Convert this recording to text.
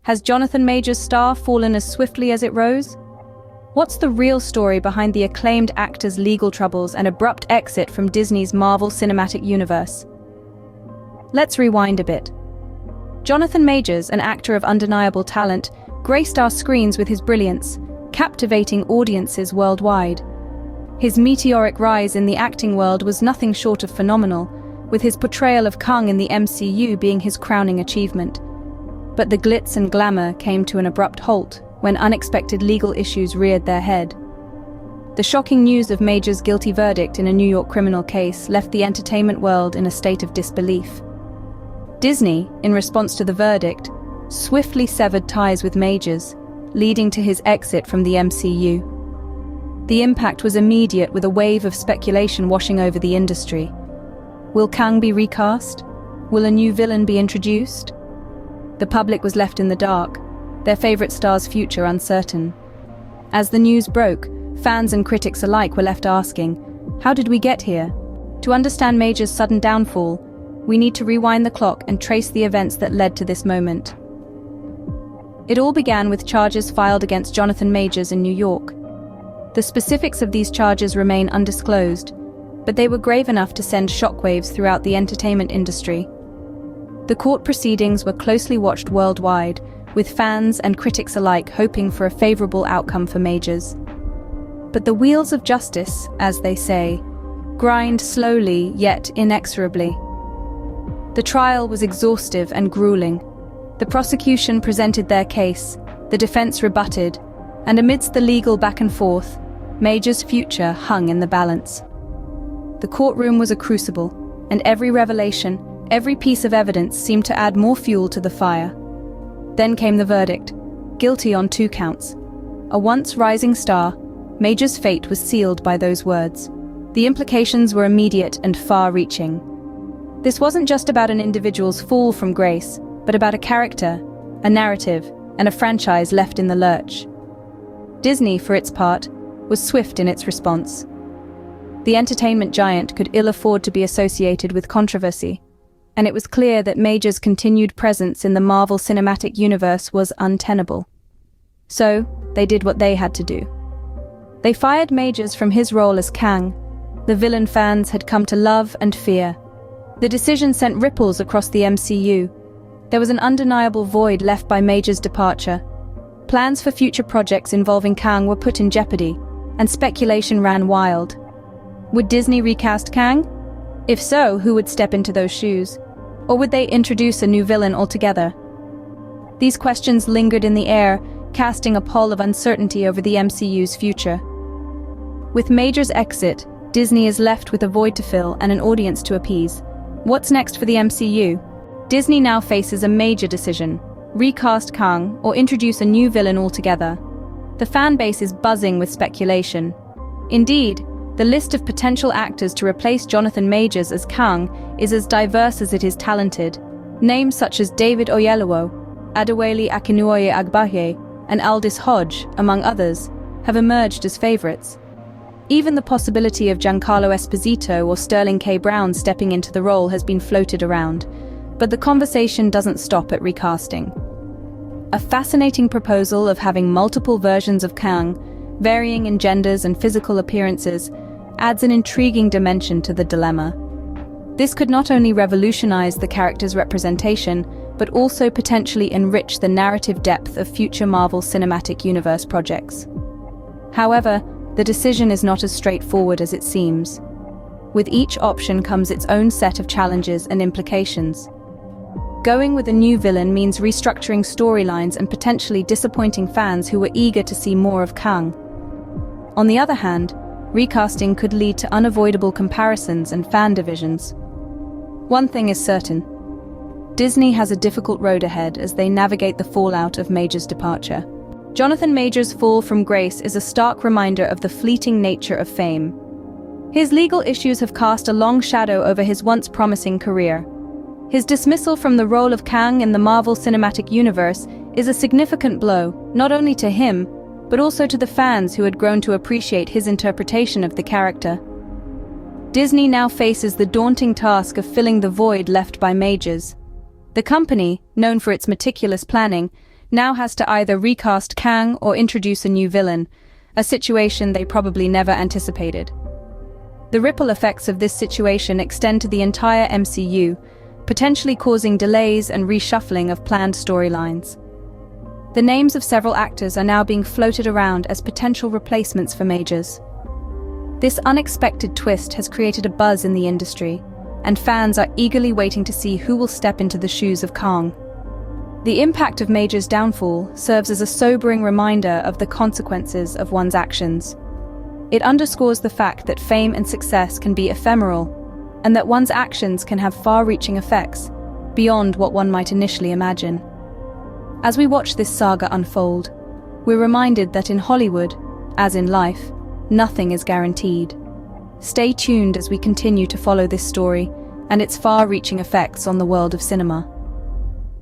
Has Jonathan Majors' star fallen as swiftly as it rose? What's the real story behind the acclaimed actor's legal troubles and abrupt exit from Disney's Marvel Cinematic Universe? Let's rewind a bit. Jonathan Majors, an actor of undeniable talent, graced our screens with his brilliance, captivating audiences worldwide. His meteoric rise in the acting world was nothing short of phenomenal, with his portrayal of Kang in the MCU being his crowning achievement. But the glitz and glamour came to an abrupt halt when unexpected legal issues reared their head. The shocking news of Majors' guilty verdict in a New York criminal case left the entertainment world in a state of disbelief. Disney, in response to the verdict, swiftly severed ties with Majors, leading to his exit from the MCU. The impact was immediate, with a wave of speculation washing over the industry. Will Kang be recast? Will a new villain be introduced? The public was left in the dark, their favorite star's future uncertain. As the news broke, fans and critics alike were left asking, how did we get here? To understand Majors' sudden downfall, we need to rewind the clock and trace the events that led to this moment. It all began with charges filed against Jonathan Majors in New York. The specifics of these charges remain undisclosed, but they were grave enough to send shockwaves throughout the entertainment industry. The court proceedings were closely watched worldwide, with fans and critics alike hoping for a favorable outcome for Majors. But the wheels of justice, as they say, grind slowly yet inexorably. The trial was exhaustive and grueling. The prosecution presented their case, the defense rebutted, and amidst the legal back and forth, Majors' future hung in the balance. The courtroom was a crucible, and every revelation, every piece of evidence seemed to add more fuel to the fire. Then came the verdict, guilty on 2 counts. A once rising star, Majors' fate was sealed by those words. The implications were immediate and far-reaching. This wasn't just about an individual's fall from grace, but about a character, a narrative, and a franchise left in the lurch. Disney, for its part, was swift in its response. The entertainment giant could ill afford to be associated with controversy, and it was clear that Majors' continued presence in the Marvel Cinematic Universe was untenable. So, they did what they had to do. They fired Majors from his role as Kang, the villain fans had come to love and fear. The decision sent ripples across the MCU. There was an undeniable void left by Majors' departure. Plans for future projects involving Kang were put in jeopardy, and speculation ran wild. Would Disney recast Kang? If so, who would step into those shoes? Or would they introduce a new villain altogether? These questions lingered in the air, casting a pall of uncertainty over the MCU's future. With Majors' exit, Disney is left with a void to fill and an audience to appease. What's next for the MCU? Disney now faces a major decision: recast Kang or introduce a new villain altogether. The fan base is buzzing with speculation. Indeed, the list of potential actors to replace Jonathan Majors as Kang is as diverse as it is talented. Names such as David Oyelowo, Adewale Akinnuoye-Agbaje, and Aldis Hodge, among others, have emerged as favorites. Even the possibility of Giancarlo Esposito or Sterling K. Brown stepping into the role has been floated around, but the conversation doesn't stop at recasting. A fascinating proposal of having multiple versions of Kang, varying in genders and physical appearances, adds an intriguing dimension to the dilemma. This could not only revolutionize the character's representation, but also potentially enrich the narrative depth of future Marvel Cinematic Universe projects. However, the decision is not as straightforward as it seems. With each option comes its own set of challenges and implications. Going with a new villain means restructuring storylines and potentially disappointing fans who were eager to see more of Kang. On the other hand, recasting could lead to unavoidable comparisons and fan divisions. One thing is certain: Disney has a difficult road ahead as they navigate the fallout of Majors' departure. Jonathan Majors' fall from grace is a stark reminder of the fleeting nature of fame. His legal issues have cast a long shadow over his once promising career. His dismissal from the role of Kang in the Marvel Cinematic Universe is a significant blow, not only to him, but also to the fans who had grown to appreciate his interpretation of the character. Disney now faces the daunting task of filling the void left by Majors. The company, known for its meticulous planning, now has to either recast Kang or introduce a new villain, a situation they probably never anticipated. The ripple effects of this situation extend to the entire MCU, potentially causing delays and reshuffling of planned storylines. The names of several actors are now being floated around as potential replacements for Majors. This unexpected twist has created a buzz in the industry, and fans are eagerly waiting to see who will step into the shoes of Kang. The impact of Major's downfall serves as a sobering reminder of the consequences of one's actions. It underscores the fact that fame and success can be ephemeral, and that one's actions can have far-reaching effects beyond what one might initially imagine. As we watch this saga unfold, we're reminded that in Hollywood, as in life, nothing is guaranteed. Stay tuned as we continue to follow this story and its far-reaching effects on the world of cinema.